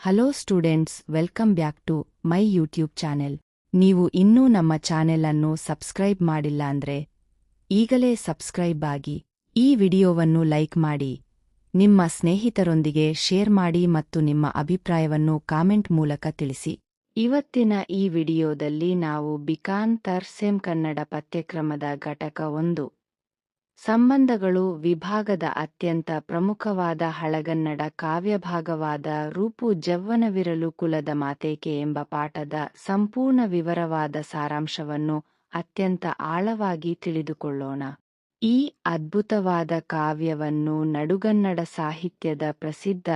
Hello students, welcome back to my YouTube channel. ನೀವು ಇನ್ನೂ ನಮ್ಮ ಚಾನೆಲ್ ಅನ್ನು ಸಬ್ಸ್ಕ್ರೈಬ್ ಮಾಡಿಲ್ಲ ಅಂದ್ರೆ ಈಗಲೇ ಸಬ್ಸ್ಕ್ರೈಬ್ ಆಗಿ, ಈ ವಿಡಿಯೋವನ್ನು ಲೈಕ್ ಮಾಡಿ, ನಿಮ್ಮ ಸ್ನೇಹಿತರೊಂದಿಗೆ ಶೇರ್ ಮಾಡಿ ಮತ್ತು ನಿಮ್ಮ ಅಭಿಪ್ರಾಯವನ್ನು ಕಾಮೆಂಟ್ ಮೂಲಕ ತಿಳಿಸಿ. ಇವತ್ತಿನ ಈ ವಿಡಿಯೋದಲ್ಲಿ ನಾವು ಬಿಕಾನ್ ತರ್ಸೆಮ್ ಕನ್ನಡ ಪಠ್ಯಕ್ರಮದ ಘಟಕ 1 ಸಂಬಂಧಗಳು ವಿಭಾಗದ ಅತ್ಯಂತ ಪ್ರಮುಖವಾದ ಹಳಗನ್ನಡ ಕಾವ್ಯಭಾಗವಾದ ರೂಪು ಜವ್ವನವಿರಲು ಕುಲದ ಮಾತೇಕೆ ಎಂಬ ಪಾಠದ ಸಂಪೂರ್ಣ ವಿವರವಾದ ಸಾರಾಂಶವನ್ನು ಅತ್ಯಂತ ಆಳವಾಗಿ ತಿಳಿದುಕೊಳ್ಳೋಣ. ಈ ಅದ್ಭುತವಾದ ಕಾವ್ಯವನ್ನು ನಡುಗನ್ನಡ ಸಾಹಿತ್ಯದ ಪ್ರಸಿದ್ಧ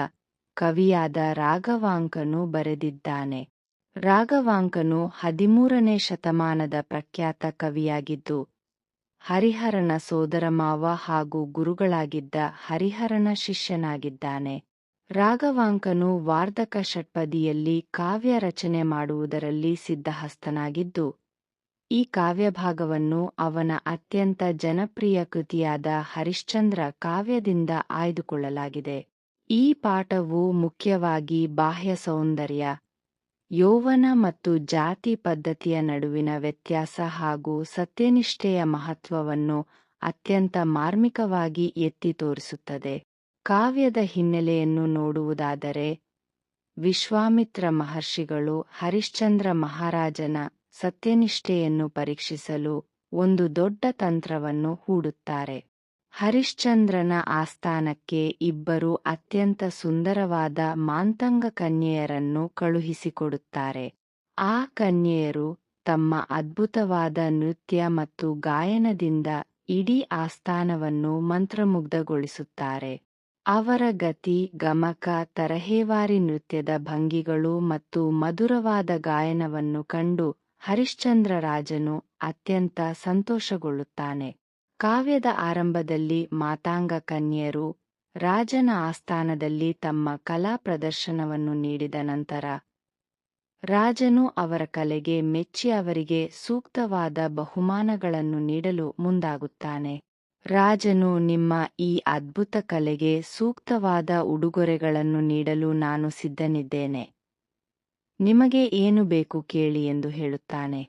ಕವಿಯಾದ ರಾಘವಾಂಕನು ಬರೆದಿದ್ದಾನೆ. ರಾಘವಾಂಕನು 13ನೇ ಶತಮಾನದ ಪ್ರಖ್ಯಾತ ಕವಿಯಾಗಿದ್ದು, ಹರಿಹರನ ಸೋದರಮಾವ ಹಾಗೂ ಗುರುಗಳಾಗಿದ್ದ ಹರಿಹರನ ಶಿಷ್ಯನಾಗಿದ್ದಾನೆ. ರಾಘವಾಂಕನು ವಾರ್ಧಕ ಷಟ್ಪದಿಯಲ್ಲಿ ಕಾವ್ಯ ರಚನೆ ಮಾಡುವುದರಲ್ಲಿ ಸಿದ್ಧಹಸ್ತನಾಗಿದ್ದು, ಈ ಕಾವ್ಯಭಾಗವನ್ನು ಅವನ ಅತ್ಯಂತ ಜನಪ್ರಿಯ ಕೃತಿಯಾದ ಹರಿಶ್ಚಂದ್ರ ಕಾವ್ಯದಿಂದ ಆಯ್ದುಕೊಳ್ಳಲಾಗಿದೆ. ಈ ಪಾಠವು ಮುಖ್ಯವಾಗಿ ಬಾಹ್ಯ ಸೌಂದರ್ಯ, ಯೌವನ ಮತ್ತು ಜಾತಿ ಪದ್ಧತಿಯ ನಡುವಿನ ವ್ಯತ್ಯಾಸ ಹಾಗೂ ಸತ್ಯನಿಷ್ಠೆಯ ಮಹತ್ವವನ್ನು ಅತ್ಯಂತ ಮಾರ್ಮಿಕವಾಗಿ ಎತ್ತಿ ತೋರಿಸುತ್ತದೆ. ಕಾವ್ಯದ ಹಿನ್ನೆಲೆಯನ್ನು ನೋಡುವುದಾದರೆ, ವಿಶ್ವಾಮಿತ್ರ ಮಹರ್ಷಿಗಳು ಹರಿಶ್ಚಂದ್ರ ಮಹಾರಾಜನ ಸತ್ಯನಿಷ್ಠೆಯನ್ನು ಪರೀಕ್ಷಿಸಲು ಒಂದು ದೊಡ್ಡ ತಂತ್ರವನ್ನು ಹೂಡುತ್ತಾರೆ. ಹರಿಶ್ಚಂದ್ರನ ಆಸ್ಥಾನಕ್ಕೆ 2 ಅತ್ಯಂತ ಸುಂದರವಾದ ಮಾತಂಗ ಕನ್ಯೆಯರನ್ನು ಕಳುಹಿಸಿಕೊಡುತ್ತಾರೆ. ಆ ಕನ್ಯೆಯರು ತಮ್ಮ ಅದ್ಭುತವಾದ ನೃತ್ಯ ಮತ್ತು ಗಾಯನದಿಂದ ಇಡೀ ಆಸ್ಥಾನವನ್ನು ಮಂತ್ರಮುಗ್ಧಗೊಳಿಸುತ್ತಾರೆ. ಅವರ ಗತಿ, ಗಮಕ, ತರಹೇವಾರಿ ನೃತ್ಯದ ಭಂಗಿಗಳು ಮತ್ತು ಮಧುರವಾದ ಗಾಯನವನ್ನು ಕಂಡು ಹರಿಶ್ಚಂದ್ರ ರಾಜನು ಅತ್ಯಂತ ಸಂತೋಷಗೊಳ್ಳುತ್ತಾನೆ. ಕಾವ್ಯದ ಆರಂಭದಲ್ಲಿ ಮಾತಾಂಗ ಕನ್ಯೆಯರು ರಾಜನ ಆಸ್ಥಾನದಲ್ಲಿ ತಮ್ಮ ಕಲಾ ಪ್ರದರ್ಶನವನ್ನು ನೀಡಿದ ನಂತರ ರಾಜನು ಅವರ ಕಲೆಗೆ ಮೆಚ್ಚಿ ಅವರಿಗೆ ಸೂಕ್ತವಾದ ಬಹುಮಾನಗಳನ್ನು ನೀಡಲು ಮುಂದಾಗುತ್ತಾನೆ. ರಾಜನು, ನಿಮ್ಮ ಈ ಅದ್ಭುತ ಕಲೆಗೆ ಸೂಕ್ತವಾದ ಉಡುಗೊರೆಗಳನ್ನು ನೀಡಲು ನಾನು ಸಿದ್ಧನಿದ್ದೇನೆ. ನಿಮಗೆ ಏನು ಬೇಕು ಕೇಳಿ ಎಂದು ಹೇಳುತ್ತಾನೆ.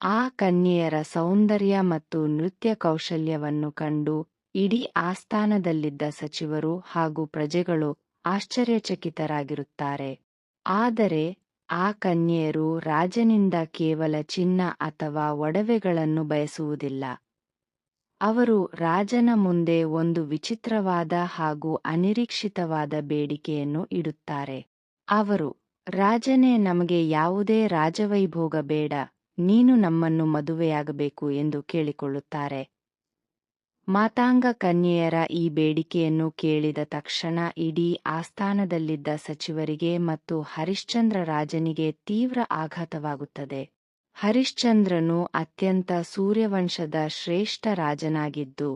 ಆ ಕನ್ಯೆಯರ ಸೌಂದರ್ಯ ಮತ್ತು ನೃತ್ಯ ಕೌಶಲ್ಯವನ್ನು ಕಂಡು ಇಡೀ ಆಸ್ಥಾನದಲ್ಲಿದ್ದ ಸಚಿವರು ಹಾಗೂ ಪ್ರಜೆಗಳು ಆಶ್ಚರ್ಯಚಕಿತರಾಗಿರುತ್ತಾರೆ. ಆದರೆ ಆ ಕನ್ಯೆಯರು ರಾಜನಿಂದ ಕೇವಲ ಚಿನ್ನ ಅಥವಾ ಒಡವೆಗಳನ್ನು ಬಯಸುವುದಿಲ್ಲ. ಅವರು ರಾಜನ ಮುಂದೆ ಒಂದು ವಿಚಿತ್ರವಾದ ಹಾಗೂ ಅನಿರೀಕ್ಷಿತವಾದ ಬೇಡಿಕೆಯನ್ನು ಇಡುತ್ತಾರೆ. ಅವರು, ರಾಜನೇ, ನಮಗೆ ಯಾವುದೇ ರಾಜವೈಭೋಗ ಬೇಡ, ನೀನು ನಮ್ಮನ್ನು ಮದುವೆಯಾಗಬೇಕು ಎಂದು ಕೇಳಿಕೊಳ್ಳುತ್ತಾರೆ. ಮಾತಾಂಗ ಕನ್ಯೆಯರ ಈ ಬೇಡಿಕೆಯನ್ನು ಕೇಳಿದ ತಕ್ಷಣ ಇಡೀ ಆಸ್ಥಾನದಲ್ಲಿದ್ದ ಸಚಿವರಿಗೆ ಮತ್ತು ಹರಿಶ್ಚಂದ್ರ ರಾಜನಿಗೆ ತೀವ್ರ ಆಘಾತವಾಗುತ್ತದೆ. ಹರಿಶ್ಚಂದ್ರನು ಅತ್ಯಂತ ಸೂರ್ಯವಂಶದ ಶ್ರೇಷ್ಠ ರಾಜನಾಗಿದ್ದು,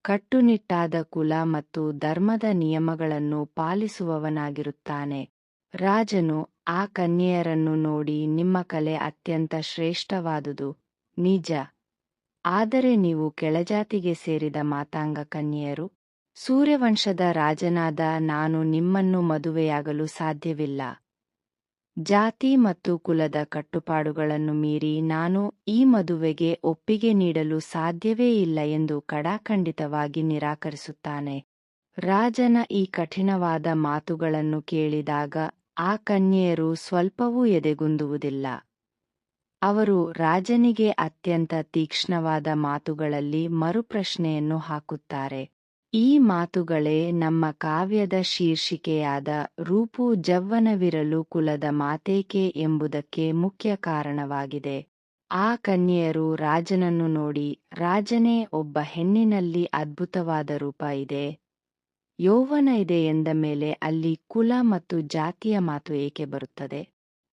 ಕಟ್ಟುನಿಟ್ಟಾದ ಕುಲ ಮತ್ತು ಧರ್ಮದ ನಿಯಮಗಳನ್ನು ಪಾಲಿಸುವವನಾಗಿರುತ್ತಾನೆ. ರಾಜನು ಆ ಕನ್ಯೆಯರನ್ನು ನೋಡಿ, ನಿಮ್ಮ ಕಲೆ ಅತ್ಯಂತ ಶ್ರೇಷ್ಠವಾದುದು, ನಿಜ. ಆದರೆ ನೀವು ಕೆಳಜಾತಿಗೆ ಸೇರಿದ ಮಾತಾಂಗ ಕನ್ಯೆಯರು. ಸೂರ್ಯವಂಶದ ರಾಜನಾದ ನಾನು ನಿಮ್ಮನ್ನು ಮದುವೆಯಾಗಲು ಸಾಧ್ಯವಿಲ್ಲ. ಜಾತಿ ಮತ್ತು ಕುಲದ ಕಟ್ಟುಪಾಡುಗಳನ್ನು ಮೀರಿ ನಾನು ಈ ಮದುವೆಗೆ ಒಪ್ಪಿಗೆ ನೀಡಲು ಸಾಧ್ಯವೇ ಇಲ್ಲ ಎಂದು ಖಡಾಖಂಡಿತವಾಗಿ ನಿರಾಕರಿಸುತ್ತಾನೆ. ರಾಜನ ಈ ಕಠಿಣವಾದ ಮಾತುಗಳನ್ನು ಕೇಳಿದಾಗ ಆ ಕನ್ಯೆಯರು ಸ್ವಲ್ಪವೂ ಎದೆಗುಂದುವುದಿಲ್ಲ. ಅವರು ರಾಜನಿಗೆ ಅತ್ಯಂತ ತೀಕ್ಷ್ಣವಾದ ಮಾತುಗಳಲ್ಲಿ ಮರುಪ್ರಶ್ನೆಯನ್ನು ಹಾಕುತ್ತಾರೆ. ಈ ಮಾತುಗಳೇ ನಮ್ಮ ಕಾವ್ಯದ ಶೀರ್ಷಿಕೆಯಾದ ರೂಪು ಜವ್ವನವಿರಲು ಕುಲದ ಮಾತೇಕೆ ಎಂಬುದಕ್ಕೆ ಮುಖ್ಯ ಕಾರಣವಾಗಿದೆ. ಆ ಕನ್ಯೆಯರು ರಾಜನನ್ನು ನೋಡಿ, ರಾಜನೇ, ಒಬ್ಬ ಹೆಣ್ಣಿನಲ್ಲಿ ಅದ್ಭುತವಾದ ರೂಪ ಇದೆ, ಯೌವನ ಇದೆ ಎಂದ ಮೇಲೆ ಅಲ್ಲಿ ಕುಲ ಮತ್ತು ಜಾತಿಯ ಮಾತು ಏಕೆ ಬರುತ್ತದೆ?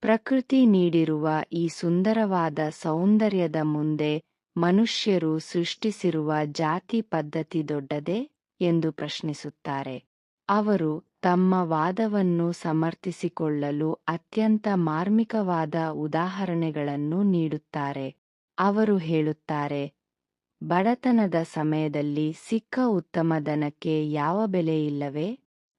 ಪ್ರಕೃತಿ ನೀಡಿರುವ ಈ ಸುಂದರವಾದ ಸೌಂದರ್ಯದ ಮುಂದೆ ಮನುಷ್ಯರು ಸೃಷ್ಟಿಸಿರುವ ಜಾತಿ ಪದ್ಧತಿ ದೊಡ್ಡದೇ ಎಂದು ಪ್ರಶ್ನಿಸುತ್ತಾರೆ. ಅವರು ತಮ್ಮ ವಾದವನ್ನು ಸಮರ್ಥಿಸಿಕೊಳ್ಳಲು ಅತ್ಯಂತ ಮಾರ್ಮಿಕವಾದ ಉದಾಹರಣೆಗಳನ್ನು ನೀಡುತ್ತಾರೆ. ಅವರು ಹೇಳುತ್ತಾರೆ, ಬಡತನದ ಸಮಯದಲ್ಲಿ ಸಿಕ್ಕ ಉತ್ತಮ ದನಕ್ಕೆ ಯಾವ ಬೆಲೆ ಇಲ್ಲವೇ?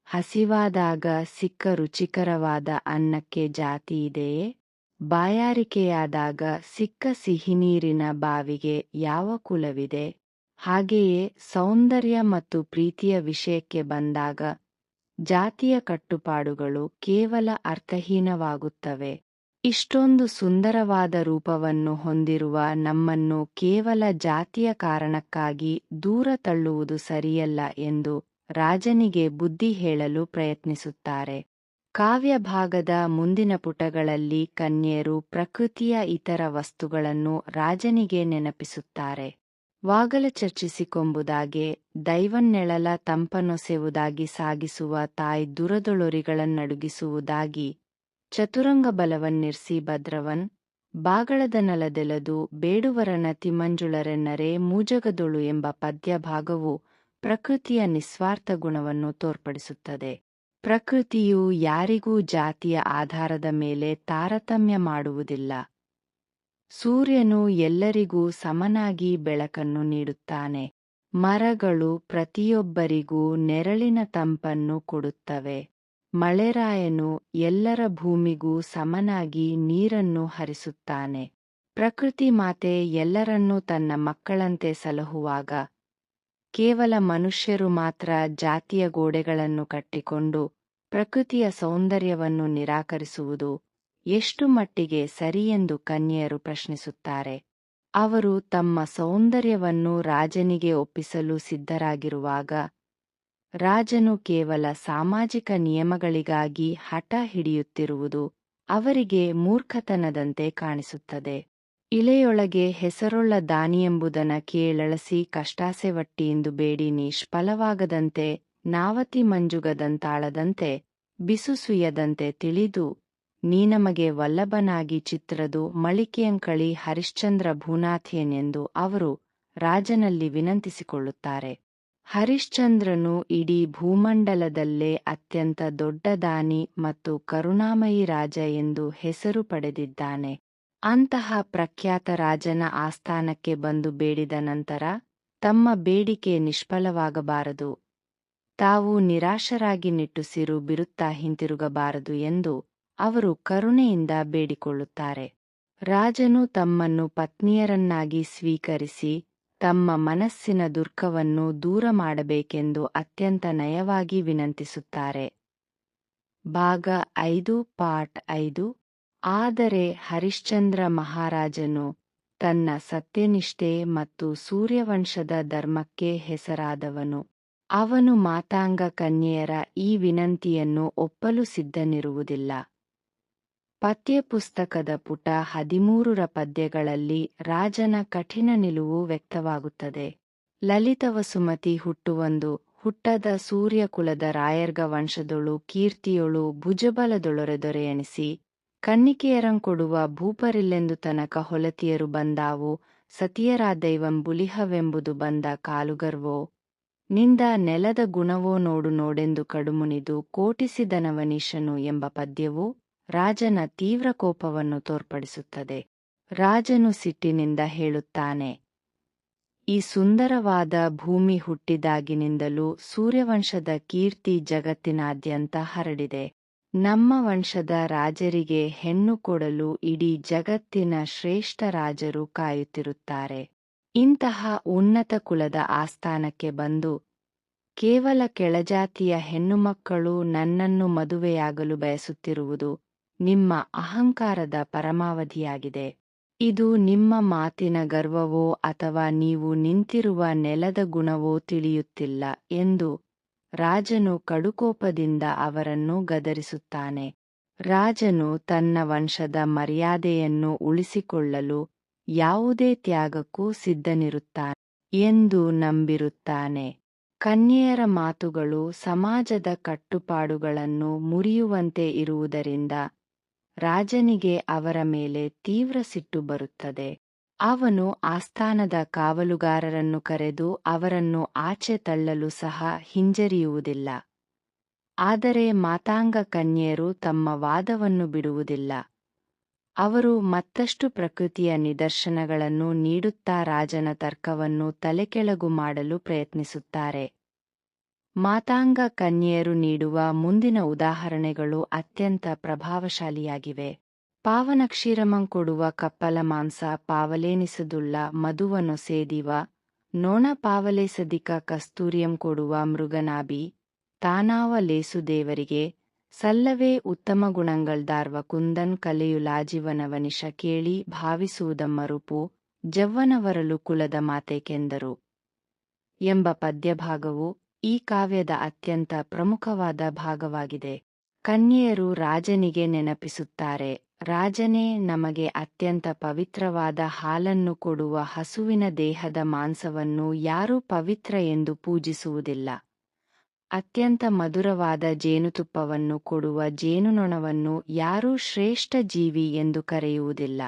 ಹಸಿವಾದಾಗ ಸಿಕ್ಕ ರುಚಿಕರವಾದ ಅನ್ನಕ್ಕೆ ಜಾತಿ ಇದೆಯೇ? ಬಾಯಾರಿಕೆಯಾದಾಗ ಸಿಕ್ಕ ಸಿಹಿನೀರಿನ ಬಾವಿಗೆ ಯಾವ ಕುಲವಿದೆ? ಹಾಗೆಯೇ ಸೌಂದರ್ಯ ಮತ್ತು ಪ್ರೀತಿಯ ವಿಷಯಕ್ಕೆ ಬಂದಾಗ ಜಾತಿಯ ಕಟ್ಟುಪಾಡುಗಳು ಕೇವಲ ಅರ್ಥಹೀನವಾಗುತ್ತವೆ. ಇಷ್ಟೊಂದು ಸುಂದರವಾದ ರೂಪವನ್ನು ಹೊಂದಿರುವ ನಮ್ಮನ್ನು ಕೇವಲ ಜಾತಿಯ ಕಾರಣಕ್ಕಾಗಿ ದೂರ ತಳ್ಳುವುದು ಸರಿಯಲ್ಲ ಎಂದು ರಾಜನಿಗೆ ಬುದ್ಧಿ ಹೇಳಲು ಪ್ರಯತ್ನಿಸುತ್ತಾರೆ. ಕಾವ್ಯ ಭಾಗದ ಮುಂದಿನ ಪುಟಗಳಲ್ಲಿ ಕನ್ಯೆಯರು ಪ್ರಕೃತಿಯ ಇತರ ವಸ್ತುಗಳನ್ನು ರಾಜನಿಗೆ ನೆನಪಿಸುತ್ತಾರೆ. ವಾಗಲ ಚರ್ಚಿಸಿಕೊಂಬುದಾಗೆ ದೈವನ್ನೆಳಲ ತಂಪನೊಸೆವುದಾಗಿ ಸಾಗಿಸುವ ತಾಯಿ ದುರದೊಳೊರಿಗಳನ್ನಡುಗಿಸುವುದಾಗಿ ಚತುರಂಗ ಬಲವನ್ನಿರ್ಸಿ ಭದ್ರವನ್ ಬಾಗಳದ ನಲದೆಲದು ಬೇಡುವರನ ತಿಮಂಜುಳರೆನ್ನರೆ ಮೂಜಗದೊಳು ಎಂಬ ಪದ್ಯ ಭಾಗವು ಪ್ರಕೃತಿಯ ನಿಸ್ವಾರ್ಥ ಗುಣವನ್ನು ತೋರ್ಪಡಿಸುತ್ತದೆ. ಪ್ರಕೃತಿಯು ಯಾರಿಗೂ ಜಾತಿಯ ಆಧಾರದ ಮೇಲೆ ತಾರತಮ್ಯ ಮಾಡುವುದಿಲ್ಲ. ಸೂರ್ಯನು ಎಲ್ಲರಿಗೂ ಸಮನಾಗಿ ಬೆಳಕನ್ನು ನೀಡುತ್ತಾನೆ. ಮರಗಳು ಪ್ರತಿಯೊಬ್ಬರಿಗೂ ನೆರಳಿನ ತಂಪನ್ನು ಕೊಡುತ್ತವೆ. ಮಳೆರಾಯನು ಎಲ್ಲರ ಭೂಮಿಗೂ ಸಮನಾಗಿ ನೀರನ್ನು ಹರಿಸುತ್ತಾನೆ. ಪ್ರಕೃತಿ ಮಾತೆ ಎಲ್ಲರನ್ನೂ ತನ್ನ ಮಕ್ಕಳಂತೆ ಸಲಹುವಾಗ ಕೇವಲ ಮನುಷ್ಯರು ಮಾತ್ರ ಜಾತಿಯ ಗೋಡೆಗಳನ್ನು ಕಟ್ಟಿಕೊಂಡು ಪ್ರಕೃತಿಯ ಸೌಂದರ್ಯವನ್ನು ನಿರಾಕರಿಸುವುದು ಎಷ್ಟು ಮಟ್ಟಿಗೆ ಸರಿಯೆಂದು ಕನ್ಯೆಯರು ಪ್ರಶ್ನಿಸುತ್ತಾರೆ. ಅವರು ತಮ್ಮ ಸೌಂದರ್ಯವನ್ನು ರಾಜನಿಗೆ ಒಪ್ಪಿಸಲು ಸಿದ್ಧರಾಗಿರುವಾಗ ರಾಜನು ಕೇವಲ ಸಾಮಾಜಿಕ ನಿಯಮಗಳಿಗಾಗಿ ಹಠ ಹಿಡಿಯುತ್ತಿರುವುದು ಅವರಿಗೆ ಮೂರ್ಖತನದಂತೆ ಕಾಣಿಸುತ್ತದೆ. ಇಳೆಯೊಳಗೆ ಹೆಸರುಳ್ಳ ದಾನಿಯೆಂಬುದನ ಕೇಳಳಸಿ ಕಷ್ಟಾಸೆವಟ್ಟಿಯಿಂದ ಬೇಡಿ ನಿಷ್ಫಲವಾಗದಂತೆ ನಾವತಿ ಮಂಜುಗದಂತಾಳದಂತೆ ಬಿಸುಸುಯ್ಯದಂತೆ ತಿಳಿದು ನೀ ನಮಗೆ ವಲ್ಲಭನಾಗಿ ಚಿತ್ರದು ಮಳಿಕೆಯಂಕಳಿ ಹರಿಶ್ಚಂದ್ರ ಭೂನಾಥೇನೆಂದು ಅವರು ರಾಜನಲ್ಲಿ ವಿನಂತಿಸಿಕೊಳ್ಳುತ್ತಾರೆ. ಹರಿಶ್ಚಂದ್ರನು ಇಡೀ ಭೂಮಂಡಲದಲ್ಲೇ ಅತ್ಯಂತ ದೊಡ್ಡ ದಾನಿ ಮತ್ತು ಕರುಣಾಮಯಿ ರಾಜ ಎಂದು ಹೆಸರು ಪಡೆದಿದ್ದಾನೆ. ಅಂತಹ ಪ್ರಖ್ಯಾತ ರಾಜನ ಆಸ್ಥಾನಕ್ಕೆ ಬಂದು ಬೇಡಿದ ನಂತರ ತಮ್ಮ ಬೇಡಿಕೆ ನಿಷ್ಫಲವಾಗಬಾರದು, ತಾವು ನಿರಾಶರಾಗಿ ನಿಟ್ಟುಸಿರು ಬಿರುತ್ತಾ ಹಿಂತಿರುಗಬಾರದು ಎಂದು ಅವರು ಕರುಣೆಯಿಂದ ಬೇಡಿಕೊಳ್ಳುತ್ತಾರೆ. ರಾಜನು ತಮ್ಮನ್ನು ಪತ್ನಿಯರನ್ನಾಗಿ ಸ್ವೀಕರಿಸಿ ತಮ್ಮ ಮನಸ್ಸಿನ ದುಃಖವನ್ನು ದೂರ ಮಾಡಬೇಕೆಂದು ಅತ್ಯಂತ ನಯವಾಗಿ ವಿನಂತಿಸುತ್ತಾರೆ. ಭಾಗ 5 ಪಾರ್ಟ್ 5. ಆದರೆ ಹರಿಶ್ಚಂದ್ರ ಮಹಾರಾಜನು ತನ್ನ ಸತ್ಯನಿಷ್ಠೆ ಮತ್ತು ಸೂರ್ಯವಂಶದ ಧರ್ಮಕ್ಕೆ ಹೆಸರಾದವನು. ಅವನು ಮಾತಾಂಗ ಕನ್ಯೆಯರ ಈ ವಿನಂತಿಯನ್ನು ಒಪ್ಪಲು ಸಿದ್ಧನಿರುವುದಿಲ್ಲ. ಪಠ್ಯಪುಸ್ತಕದ ಪುಟ 13ರ ಪದ್ಯಗಳಲ್ಲಿ ರಾಜನ ಕಠಿಣ ನಿಲುವು ವ್ಯಕ್ತವಾಗುತ್ತದೆ. ಲಲಿತವಸುಮತಿ ಹುಟ್ಟದ ಸೂರ್ಯಕುಲದ ರಾಯರ್ಗ ವಂಶದೊಳು ಕೀರ್ತಿಯೊಳು ಭುಜಬಲದೊಳೊರೆದೊರೆಯಣಿಸಿ ಕನ್ನಿಕೆಯರಂಕೊಡುವ ಭೂಪರಿಲ್ಲೆಂದು ತನಕ ಹೊಲತಿಯರು ಬಂದಾವು ಸತಿಯರಾದೈವಂ ಬುಲಿಹವೆಂಬುದು ಬಂದ ಕಾಲುಗರ್ವೋ ನಿಂದ ನೆಲದ ಗುಣವೋ ನೋಡು ನೋಡೆಂದು ಕಡುಮುನಿದು ಕೋಟಿಸಿದನವನೀಶನು ಎಂಬ ಪದ್ಯವು ರಾಜನ ತೀವ್ರ ಕೋಪವನ್ನು ತೋರ್ಪಡಿಸುತ್ತದೆ. ರಾಜನು ಸಿಟ್ಟಿನಿಂದ ಹೇಳುತ್ತಾನೆ, ಈ ಸುಂದರವಾದ ಭೂಮಿ ಹುಟ್ಟಿದಾಗಿನಿಂದಲೂ ಸೂರ್ಯವಂಶದ ಕೀರ್ತಿ ಜಗತ್ತಿನಾದ್ಯಂತ ಹರಡಿದೆ. ನಮ್ಮ ವಂಶದ ರಾಜರಿಗೆ ಹೆಣ್ಣು ಕೊಡಲು ಇಡೀ ಜಗತ್ತಿನ ಶ್ರೇಷ್ಠ ರಾಜರು ಕಾಯುತ್ತಿರುತ್ತಾರೆ. ಇಂತಹ ಉನ್ನತ ಕುಲದ ಆಸ್ಥಾನಕ್ಕೆ ಬಂದು ಕೇವಲ ಕೆಳಜಾತಿಯ ಹೆಣ್ಣುಮಕ್ಕಳು ನನ್ನನ್ನು ಮದುವೆಯಾಗಲು ಬಯಸುತ್ತಿರುವುದು ನಿಮ್ಮ ಅಹಂಕಾರದ ಪರಮಾವಧಿಯಾಗಿದೆ. ಇದು ನಿಮ್ಮ ಮಾತಿನ ಗರ್ವವೋ ಅಥವಾ ನೀವು ನಿಂತಿರುವ ನೆಲದ ಗುಣವೋ ತಿಳಿಯುತ್ತಿಲ್ಲ ಎಂದು ರಾಜನು ಕಡುಕೋಪದಿಂದ ಅವರನ್ನು ಗದರಿಸುತ್ತಾನೆ. ರಾಜನು ತನ್ನ ವಂಶದ ಮರ್ಯಾದೆಯನ್ನು ಉಳಿಸಿಕೊಳ್ಳಲು ಯಾವುದೇ ತ್ಯಾಗಕ್ಕೂ ಸಿದ್ಧನಿರುತ್ತಾನೆ ಎಂದು ನಂಬಿರುತ್ತಾನೆ. ಕನ್ಯೆಯರ ಮಾತುಗಳು ಸಮಾಜದ ಕಟ್ಟುಪಾಡುಗಳನ್ನು ಮುರಿಯುವಂತೆ ಇರುವುದರಿಂದ ರಾಜನಿಗೆ ಅವರ ಮೇಲೆ ತೀವ್ರ ಸಿಟ್ಟು ಬರುತ್ತದೆ. ಅವನು ಆಸ್ಥಾನದ ಕಾವಲುಗಾರರನ್ನು ಕರೆದು ಅವರನ್ನು ಆಚೆ ತಳ್ಳಲು ಸಹ ಹಿಂಜರಿಯುವುದಿಲ್ಲ. ಆದರೆ ಮಾತಾಂಗ ಕನ್ಯೆಯರು ತಮ್ಮ ವಾದವನ್ನು ಬಿಡುವುದಿಲ್ಲ. ಅವರು ಮತ್ತಷ್ಟು ಪ್ರಕೃತಿಯ ನಿದರ್ಶನಗಳನ್ನು ನೀಡುತ್ತಾ ರಾಜನ ತರ್ಕವನ್ನು ತಲೆಕೆಳಗು ಮಾಡಲು ಪ್ರಯತ್ನಿಸುತ್ತಾರೆ. ಮಾತಾಂಗ ಕನ್ಯೆಯರು ನೀಡುವ ಮುಂದಿನ ಉದಾಹರಣೆಗಳು ಅತ್ಯಂತ ಪ್ರಭಾವಶಾಲಿಯಾಗಿವೆ. ಪಾವನಕ್ಷೀರಮಂ ಕೊಡುವ ಕಪ್ಪಲ ಮಾಂಸ ಪಾವಲೇನಿಸದುಳ್ಳ ಮಧುವನ್ನು ಸೇದಿವ ನೋಣ ಪಾವಲೇಸದಿಕ ಕಸ್ತೂರಿಯಂ ಕೊಡುವ ಮೃಗನಾಭಿ ತಾನಾವ ಲೇಸು ದೇವರಿಗೆ ಸಲ್ಲವೇ ಉತ್ತಮ ಗುಣಗಳ್ದಾರ್ವ ಕುಂದನ್ ಕಲೆಯುಲಾಜೀವನವನಿಶ ಕೇಳಿ ಭಾವಿಸುವುದಮ್ಮರುಪು ಜವ್ವನವರಲು ಕುಲದ ಮಾತೆಕೆಂದರು ಎಂಬ ಪದ್ಯಭಾಗವು ಈ ಕಾವ್ಯದ ಅತ್ಯಂತ ಪ್ರಮುಖವಾದ ಭಾಗವಾಗಿದೆ. ಕನ್ಯೆಯರು ರಾಜನಿಗೆ ನೆನಪಿಸುತ್ತಾರೆ, ರಾಜನೇ, ನಮಗೆ ಅತ್ಯಂತ ಪವಿತ್ರವಾದ ಹಾಲನ್ನು ಕೊಡುವ ಹಸುವಿನ ದೇಹದ ಮಾಂಸವನ್ನು ಯಾರೂ ಪವಿತ್ರ ಎಂದು ಪೂಜಿಸುವುದಿಲ್ಲ. ಅತ್ಯಂತ ಮಧುರವಾದ ಜೇನುತುಪ್ಪವನ್ನು ಕೊಡುವ ಜೇನುನೊಣವನ್ನು ಯಾರೂ ಶ್ರೇಷ್ಠ ಜೀವಿ ಎಂದು ಕರೆಯುವುದಿಲ್ಲ.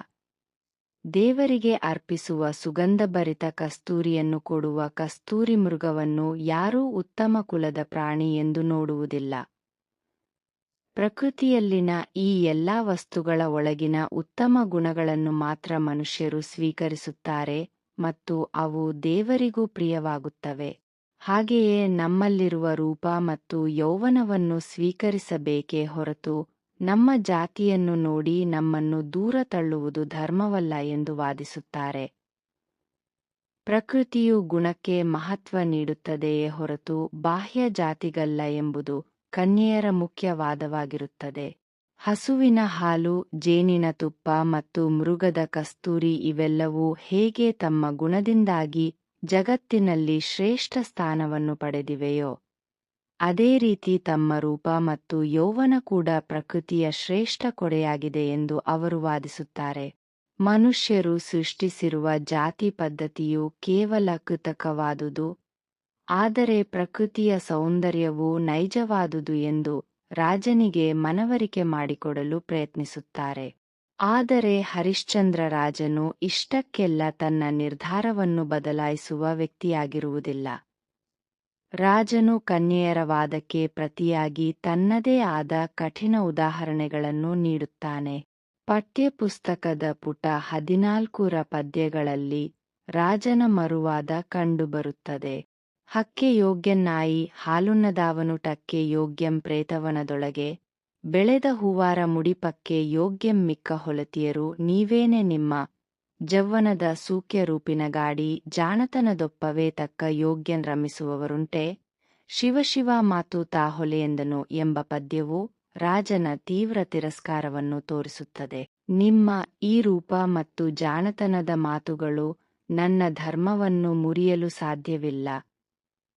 ದೇವರಿಗೆ ಅರ್ಪಿಸುವ ಸುಗಂಧಭರಿತ ಕಸ್ತೂರಿಯನ್ನು ಕೊಡುವ ಕಸ್ತೂರಿ ಮೃಗವನ್ನು ಯಾರೂ ಉತ್ತಮ ಕುಲದ ಪ್ರಾಣಿ ಎಂದು ನೋಡುವುದಿಲ್ಲ. ಪ್ರಕೃತಿಯಲ್ಲಿನ ಈ ಎಲ್ಲಾ ವಸ್ತುಗಳ ಒಳಗಿನ ಉತ್ತಮ ಗುಣಗಳನ್ನು ಮಾತ್ರ ಮನುಷ್ಯರು ಸ್ವೀಕರಿಸುತ್ತಾರೆ ಮತ್ತು ಅವು ದೇವರಿಗೂ ಪ್ರಿಯವಾಗುತ್ತವೆ. ಹಾಗೆಯೇ ನಮ್ಮಲ್ಲಿರುವ ರೂಪ ಮತ್ತು ಯೌವನವನ್ನು ಸ್ವೀಕರಿಸಬೇಕೇ ಹೊರತು ನಮ್ಮ ಜಾತಿಯನ್ನು ನೋಡಿ ನಮ್ಮನ್ನು ದೂರ ತಳ್ಳುವುದು ಧರ್ಮವಲ್ಲ ಎಂದು ವಾದಿಸುತ್ತಾರೆ. ಪ್ರಕೃತಿಯು ಗುಣಕ್ಕೆ ಮಹತ್ವ ನೀಡುತ್ತದೆಯೇ ಹೊರತು ಬಾಹ್ಯ ಜಾತಿಗಲ್ಲ ಎಂಬುದು ಕನ್ಯೆಯರ ಮುಖ್ಯ ವಾದವಾಗಿರುತ್ತದೆ. ಹಸುವಿನ ಹಾಲು, ಜೇನಿನ ತುಪ್ಪ ಮತ್ತು ಮೃಗದ ಕಸ್ತೂರಿ ಇವೆಲ್ಲವೂ ಹೇಗೆ ತಮ್ಮ ಗುಣದಿಂದಾಗಿ ಜಗತ್ತಿನಲ್ಲಿ ಶ್ರೇಷ್ಠ ಸ್ಥಾನವನ್ನು ಪಡೆದಿವೆಯೋ, ಅದೇ ರೀತಿ ತಮ್ಮ ರೂಪ ಮತ್ತು ಯೌವನ ಕೂಡ ಪ್ರಕೃತಿಯ ಶ್ರೇಷ್ಠ ಕೊಡೆಯಾಗಿದೆ ಎಂದು ಅವರು ವಾದಿಸುತ್ತಾರೆ. ಮನುಷ್ಯರು ಸೃಷ್ಟಿಸಿರುವ ಜಾತಿ ಪದ್ಧತಿಯು ಕೇವಲ ಕೃತಕವಾದುದು, ಆದರೆ ಪ್ರಕೃತಿಯ ಸೌಂದರ್ಯವು ನೈಜವಾದುದು ಎಂದು ರಾಜನಿಗೆ ಮನವರಿಕೆ ಮಾಡಿಕೊಡಲು ಪ್ರಯತ್ನಿಸುತ್ತಾರೆ. ಆದರೆ ಹರಿಶ್ಚಂದ್ರ ರಾಜನು ಇಷ್ಟಕ್ಕೆಲ್ಲ ತನ್ನ ನಿರ್ಧಾರವನ್ನು ಬದಲಾಯಿಸುವ ವ್ಯಕ್ತಿಯಾಗಿರುವುದಿಲ್ಲ. ರಾಜನು ಕನ್ಯೆಯರ ವಾದಕ್ಕೆ ಪ್ರತಿಯಾಗಿ ತನ್ನದೇ ಆದ ಕಠಿಣ ಉದಾಹರಣೆಗಳನ್ನು ನೀಡುತ್ತಾನೆ. ಪಠ್ಯಪುಸ್ತಕದ ಪುಟ 14ರ ಪದ್ಯಗಳಲ್ಲಿ ರಾಜನ ಮರುವಾದ ಕಂಡುಬರುತ್ತದೆ. ಹಕ್ಕೆ ಯೋಗ್ಯನ್ನಾಯಿ ಹಾಲುನ್ನದಾವನುಟಕ್ಕೆ ಯೋಗ್ಯಂ ಪ್ರೇತವನದೊಳಗೆ ಬೆಳೆದ ಹೂವಾರ ಮುಡಿಪಕ್ಕೆ ಯೋಗ್ಯಂ ಮಿಕ್ಕ ಹೊಲತಿಯರು ನೀವೇನೆ ನಿಮ್ಮ ಜವ್ವನದ ಸೂಕ್ಯರೂಪಿನ ಗಾಡಿ ಜಾಣತನದೊಪ್ಪವೇ ತಕ್ಕ ಯೋಗ್ಯನ್ ರಮಿಸುವವರುಂಟೆ ಶಿವಶಿವ ಮಾತು ತಾಹೊಲೆಯೆಂದನು ಎಂಬ ಪದ್ಯವು ರಾಜನ ತೀವ್ರ ತಿರಸ್ಕಾರವನ್ನು ತೋರಿಸುತ್ತದೆ. ನಿಮ್ಮ ಈ ರೂಪ ಮತ್ತು ಜಾಣತನದ ಮಾತುಗಳು ನನ್ನ ಧರ್ಮವನ್ನು ಮುರಿಯಲು ಸಾಧ್ಯವಿಲ್ಲ.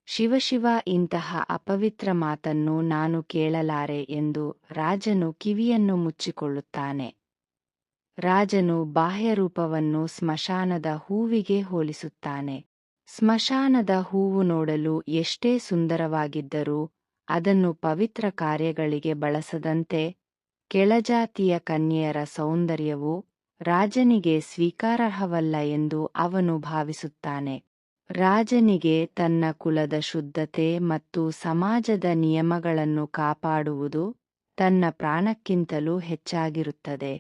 ಶಿವಶಿವ, ಇಂತಹ ಅಪವಿತ್ರ ಮಾತನ್ನು ನಾನು ಕೇಳಲಾರೆ ಎಂದು ರಾಜನು ಕಿವಿಯನ್ನು ಮುಚ್ಚಿಕೊಳ್ಳುತ್ತಾನೆ. ರಾಜನು ಬಾಹ್ಯರೂಪವನ್ನು ಸ್ಮಶಾನದ ಹೂವಿಗೆ ಹೋಲಿಸುತ್ತಾನೆ. ಸ್ಮಶಾನದ ಹೂವು ನೋಡಲು ಎಷ್ಟೇ ಸುಂದರವಾಗಿದ್ದರೂ ಅದನ್ನು ಪವಿತ್ರ ಕಾರ್ಯಗಳಿಗೆ ಬಳಸದಂತೆ ಕೆಳಜಾತಿಯ ಕನ್ಯೆಯರ ಸೌಂದರ್ಯವು ರಾಜನಿಗೆ ಸ್ವೀಕಾರಾರ್ಹವಲ್ಲ ಎಂದು ಅವನು ಭಾವಿಸುತ್ತಾನೆ. ರಾಜನಿಗೆ ತನ್ನ ಕುಲದ ಶುದ್ಧತೆ ಮತ್ತು ಸಮಾಜದ ನಿಯಮಗಳನ್ನು ಕಾಪಾಡುವುದು ತನ್ನ ಪ್ರಾಣಕ್ಕಿಂತಲೂ ಹೆಚ್ಚಾಗಿರುತ್ತದೆ.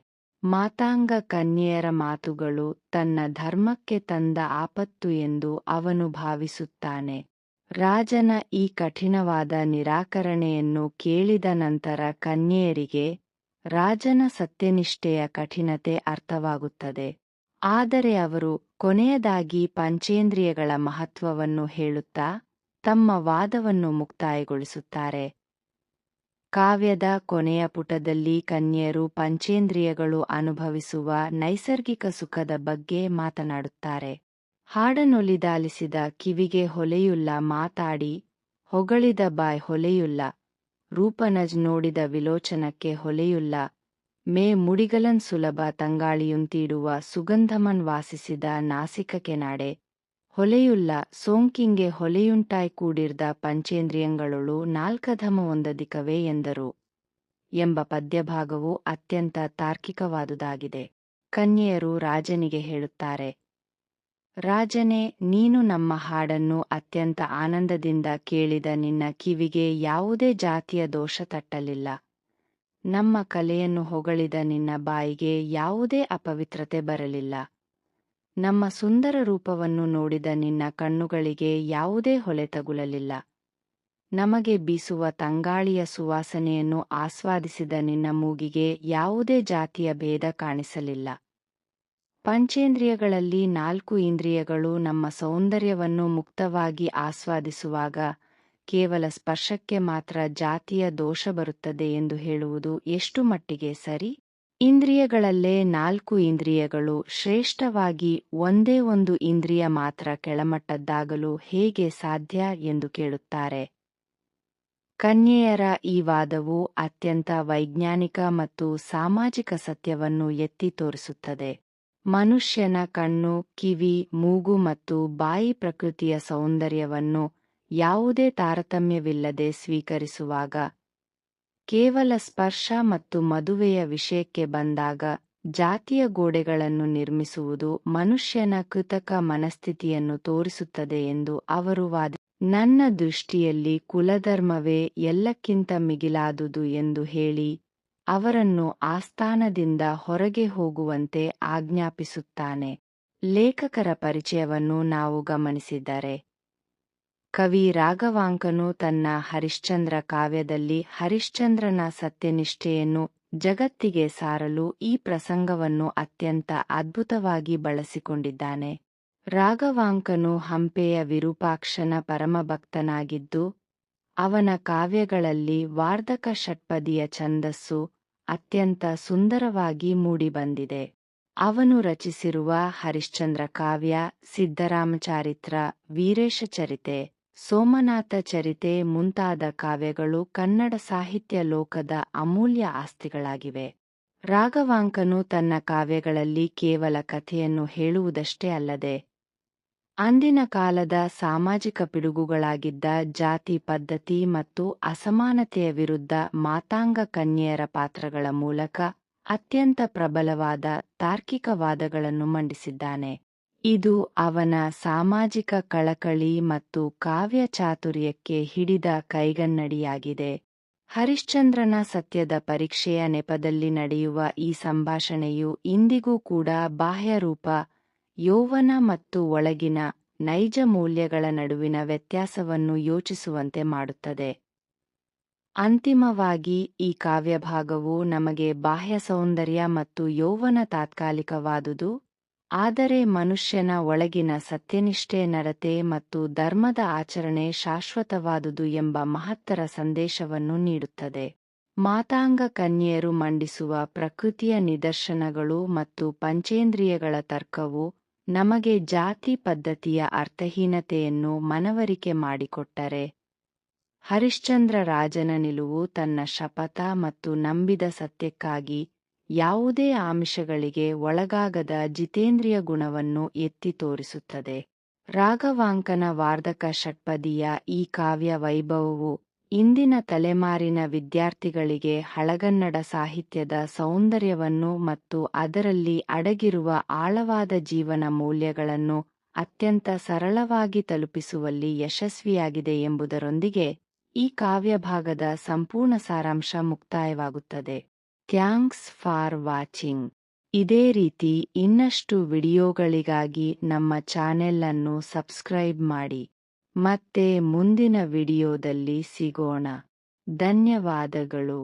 ಮಾತಾಂಗ ಕನ್ಯೆಯರ ಮಾತುಗಳು ತನ್ನ ಧರ್ಮಕ್ಕೆ ತಂದ ಆಪತ್ತು ಎಂದು ಅವನು ಭಾವಿಸುತ್ತಾನೆ. ರಾಜನ ಈ ಕಠಿಣವಾದ ನಿರಾಕರಣೆಯನ್ನು ಕೇಳಿದ ನಂತರ ಕನ್ಯೆಯರಿಗೆ ರಾಜನ ಸತ್ಯನಿಷ್ಠೆಯ ಕಠಿಣತೆ ಅರ್ಥವಾಗುತ್ತದೆ. ಆದರೆ ಅವರು ಕೊನೆಯದಾಗಿ ಪಂಚೇಂದ್ರಿಯಗಳ ಮಹತ್ವವನ್ನು ಹೇಳುತ್ತಾ ತಮ್ಮ ವಾದವನ್ನು ಮುಕ್ತಾಯಗೊಳಿಸುತ್ತಾರೆ. ಕಾವ್ಯದ ಕೊನೆಯ ಪುಟದಲ್ಲಿ ಕನ್ಯೆಯರು ಪಂಚೇಂದ್ರಿಯಗಳು ಅನುಭವಿಸುವ ನೈಸರ್ಗಿಕ ಸುಖದ ಬಗ್ಗೆ ಮಾತನಾಡುತ್ತಾರೆ. ಹಾಡನೊಲಿದಾಲಿಸಿದ ಕಿವಿಗೆ ಹೊಲೆಯುಲ್ಲ, ಮಾತಾಡಿ ಹೊಗಳಿದ ಬಾಯ್ ಹೊಲೆಯುಲ್ಲ, ರೂಪನಜ್ ನೋಡಿದ ವಿಲೋಚನಕ್ಕೆ ಹೊಲೆಯುಲ್ಲ, ಮೇ ಮುಡಿಗಲನ್ ಸುಲಭ ತಂಗಾಳಿಯುಂತೀಡುವ ಸುಗಂಧಮನ್ ವಾಸಿಸಿದ ನಾಸಿಕಕ್ಕೆ ನಾಡೆ ಹೊಲೆಯುಲ್ಲ, ಸೋಂಕಿಂಗೆ ಹೊಲೆಯುಂಟಾಯ್ ಕೂಡಿರ್ದ ಪಂಚೇಂದ್ರಿಯಂಗಳೊಳು ನಾಲ್ಕಧಮ ಒಂದದಿಕವೇ ಎಂದರು ಎಂಬ ಪದ್ಯಭಾಗವು ಅತ್ಯಂತ ತಾರ್ಕಿಕವಾದುದಾಗಿದೆ. ಕನ್ಯೆಯರು ರಾಜನಿಗೆ ಹೇಳುತ್ತಾರೆ, ರಾಜನೇ, ನೀನು ನಮ್ಮ ಹಾಡನ್ನು ಅತ್ಯಂತ ಆನಂದದಿಂದ ಕೇಳಿದ ನಿನ್ನ ಕಿವಿಗೆ ಯಾವುದೇ ಜಾತಿಯ ದೋಷ ತಟ್ಟಲಿಲ್ಲ. ನಮ್ಮ ಕಲೆಯನ್ನು ಹೊಗಳಿದ ನಿನ್ನ ಬಾಯಿಗೆ ಯಾವುದೇ ಅಪವಿತ್ರತೆ ಬರಲಿಲ್ಲ. ನಮ್ಮ ಸುಂದರ ರೂಪವನ್ನು ನೋಡಿದ ನಿನ್ನ ಕಣ್ಣುಗಳಿಗೆ ಯಾವುದೇ ಹೊಲೆ ತಗುಲಲಿಲ್ಲ. ನಮಗೆ ಬೀಸುವ ತಂಗಾಳಿಯ ಸುವಾಸನೆಯನ್ನು ಆಸ್ವಾದಿಸಿದ ನಿನ್ನ ಮೂಗಿಗೆ ಯಾವುದೇ ಜಾತಿಯ ಭೇದ ಕಾಣಿಸಲಿಲ್ಲ. ಪಂಚೇಂದ್ರಿಯಗಳಲ್ಲಿ 4 ಇಂದ್ರಿಯಗಳು ನಮ್ಮ ಸೌಂದರ್ಯವನ್ನು ಮುಕ್ತವಾಗಿ ಆಸ್ವಾದಿಸುವಾಗ ಕೇವಲ ಸ್ಪರ್ಶಕ್ಕೆ ಮಾತ್ರ ಜಾತಿಯ ದೋಷ ಬರುತ್ತದೆ ಎಂದು ಹೇಳುವುದು ಎಷ್ಟು ಮಟ್ಟಿಗೆ ಸರಿ? ಇಂದ್ರಿಯಗಳಲ್ಲೇ 4 ಇಂದ್ರಿಯಗಳು ಶ್ರೇಷ್ಠವಾಗಿ ಒಂದೇ ಒಂದು ಇಂದ್ರಿಯ ಮಾತ್ರ ಕೆಳಮಟ್ಟದ್ದಾಗಲು ಹೇಗೆ ಸಾಧ್ಯ ಎಂದು ಕೇಳುತ್ತಾರೆ. ಕನ್ಯೆಯರ ಈ ವಾದವು ಅತ್ಯಂತ ವೈಜ್ಞಾನಿಕ ಮತ್ತು ಸಾಮಾಜಿಕ ಸತ್ಯವನ್ನು ಎತ್ತಿ ತೋರಿಸುತ್ತದೆ. ಮನುಷ್ಯನ ಕಣ್ಣು, ಕಿವಿ, ಮೂಗು ಮತ್ತು ಬಾಯಿ ಪ್ರಕೃತಿಯ ಸೌಂದರ್ಯವನ್ನು ಯಾವುದೇ ತಾರತಮ್ಯವಿಲ್ಲದೆ ಸ್ವೀಕರಿಸುವಾಗ, ಕೇವಲ ಸ್ಪರ್ಶ ಮತ್ತು ಮದುವೆಯ ವಿಷಯಕ್ಕೆ ಬಂದಾಗ ಜಾತಿಯ ಗೋಡೆಗಳನ್ನು ನಿರ್ಮಿಸುವುದು ಮನುಷ್ಯನ ಕೃತಕ ಮನಸ್ಥಿತಿಯನ್ನು ತೋರಿಸುತ್ತದೆ ಎಂದು ಅವರು ವಾದಿಸಿದರು. ನನ್ನ ದೃಷ್ಟಿಯಲ್ಲಿ ಕುಲಧರ್ಮವೇ ಎಲ್ಲಕ್ಕಿಂತ ಮಿಗಿಲಾದುದು ಎಂದು ಹೇಳಿ ಅವರನ್ನು ಆಸ್ಥಾನದಿಂದ ಹೊರಗೆ ಹೋಗುವಂತೆ ಆಜ್ಞಾಪಿಸುತ್ತಾನೆ. ಲೇಖಕರ ಪರಿಚಯವನ್ನು ನಾವು ಗಮನಿಸಿದರೆ, ಕವಿ ರಾಘವಾಂಕನು ತನ್ನ ಹರಿಶ್ಚಂದ್ರ ಕಾವ್ಯದಲ್ಲಿ ಹರಿಶ್ಚಂದ್ರನ ಸತ್ಯನಿಷ್ಠೆಯನ್ನು ಜಗತ್ತಿಗೆ ಸಾರಲು ಈ ಪ್ರಸಂಗವನ್ನು ಅತ್ಯಂತ ಅದ್ಭುತವಾಗಿ ಬಳಸಿಕೊಂಡಿದ್ದಾನೆ. ರಾಘವಾಂಕನು ಹಂಪೆಯ ವಿರೂಪಾಕ್ಷನ ಪರಮಭಕ್ತನಾಗಿದ್ದು, ಅವನ ಕಾವ್ಯಗಳಲ್ಲಿ ವಾರ್ಧಕ ಷಟ್ಪದಿಯ ಛಂದಸ್ಸು ಅತ್ಯಂತ ಸುಂದರವಾಗಿ ಮೂಡಿಬಂದಿದೆ. ಅವನು ರಚಿಸಿರುವ ಹರಿಶ್ಚಂದ್ರ ಕಾವ್ಯ, ಸಿದ್ದರಾಮಚಾರಿತ್ರ, ವೀರೇಶಚರಿತೆ, ಸೋಮನಾಥ ಚರಿತೆ ಮುಂತಾದ ಕಾವ್ಯಗಳು ಕನ್ನಡ ಸಾಹಿತ್ಯ ಲೋಕದ ಅಮೂಲ್ಯ ಆಸ್ತಿಗಳಾಗಿವೆ. ರಾಘವಾಂಕನು ತನ್ನ ಕಾವ್ಯಗಳಲ್ಲಿ ಕೇವಲ ಕಥೆಯನ್ನು ಹೇಳುವುದಷ್ಟೇ ಅಲ್ಲದೆ, ಅಂದಿನ ಕಾಲದ ಸಾಮಾಜಿಕ ಪಿಡುಗುಗಳಾಗಿದ್ದ ಜಾತಿ ಪದ್ಧತಿ ಮತ್ತು ಅಸಮಾನತೆಯ ವಿರುದ್ಧ ಮಾತಾಂಗ ಕನ್ಯೆಯರ ಪಾತ್ರಗಳ ಮೂಲಕ ಅತ್ಯಂತ ಪ್ರಬಲವಾದ ತಾರ್ಕಿಕ ವಾದಗಳನ್ನು ಮಂಡಿಸಿದ್ದಾನೆ. ಇದು ಅವನ ಸಾಮಾಜಿಕ ಕಳಕಳಿ ಮತ್ತು ಕಾವ್ಯ ಚಾತುರ್ಯಕ್ಕೆ ಹಿಡಿದ ಕೈಗನ್ನಡಿಯಾಗಿದೆ. ಹರಿಶ್ಚಂದ್ರನ ಸತ್ಯದ ಪರೀಕ್ಷೆಯ ನೆಪದಲ್ಲಿ ನಡೆಯುವ ಈ ಸಂಭಾಷಣೆಯು ಇಂದಿಗೂ ಕೂಡ ಬಾಹ್ಯರೂಪ, ಯೌವನ ಮತ್ತು ಒಳಗಿನ ನೈಜ ಮೌಲ್ಯಗಳ ನಡುವಿನ ವ್ಯತ್ಯಾಸವನ್ನು ಯೋಚಿಸುವಂತೆ ಮಾಡುತ್ತದೆ. ಅಂತಿಮವಾಗಿ ಈ ಕಾವ್ಯಭಾಗವು ನಮಗೆ ಬಾಹ್ಯ ಸೌಂದರ್ಯ ಮತ್ತು ಯೌವನ ತಾತ್ಕಾಲಿಕವಾದುದು, ಆದರೆ ಮನುಷ್ಯನ ಒಳಗಿನ ಸತ್ಯನಿಷ್ಠೆ, ನಡತೆ ಮತ್ತು ಧರ್ಮದ ಆಚರಣೆ ಶಾಶ್ವತವಾದುದು ಎಂಬ ಮಹತ್ತರ ಸಂದೇಶವನ್ನು ನೀಡುತ್ತದೆ. ಮಾತಾಂಗ ಕನ್ಯೆಯರು ಮಂಡಿಸುವ ಪ್ರಕೃತಿಯ ನಿದರ್ಶನಗಳು ಮತ್ತು ಪಂಚೇಂದ್ರಿಯಗಳ ತರ್ಕವು ನಮಗೆ ಜಾತಿ ಪದ್ಧತಿಯ ಅರ್ಥಹೀನತೆಯನ್ನು ಮನವರಿಕೆ ಮಾಡಿಕೊಟ್ಟರೆ, ಹರಿಶ್ಚಂದ್ರ ರಾಜನ ನಿಲುವು ತನ್ನ ಶಪಥ ಮತ್ತು ನಂಬಿದ ಸತ್ಯಕ್ಕಾಗಿ ಯಾವುದೇ ಆಮಿಷಗಳಿಗೆ ಒಳಗಾಗದ ಜಿತೇಂದ್ರಿಯ ಗುಣವನ್ನು ಎತ್ತಿ ತೋರಿಸುತ್ತದೆ. ರಾಘವಾಂಕನ ವಾರ್ಧಕ ಷಟ್ಪದಿಯ ಈ ಕಾವ್ಯ ವೈಭವವು ಇಂದಿನ ತಲೆಮಾರಿನ ವಿದ್ಯಾರ್ಥಿಗಳಿಗೆ ಹಳಗನ್ನಡ ಸಾಹಿತ್ಯದ ಸೌಂದರ್ಯವನ್ನು ಮತ್ತು ಅದರಲ್ಲಿ ಅಡಗಿರುವ ಆಳವಾದ ಜೀವನ ಮೌಲ್ಯಗಳನ್ನು ಅತ್ಯಂತ ಸರಳವಾಗಿ ತಲುಪಿಸುವಲ್ಲಿ ಯಶಸ್ವಿಯಾಗಿದೆ ಎಂಬುದರೊಂದಿಗೆ ಈ ಕಾವ್ಯಭಾಗದ ಸಂಪೂರ್ಣ ಸಾರಾಂಶ ಮುಕ್ತಾಯವಾಗುತ್ತದೆ. Thanks for watching. ಇದೇ ರೀತಿ ಇನ್ನಷ್ಟು ವಿಡಿಯೋಗಳಿಗಾಗಿ ನಮ್ಮ ಚಾನೆಲ್ ಅನ್ನು ಸಬ್ಸ್ಕ್ರೈಬ್ ಮಾಡಿ. ಮತ್ತೆ ಮುಂದಿನ ವಿಡಿಯೋದಲ್ಲಿ ಸಿಗೋಣ. ಧನ್ಯವಾದಗಳು.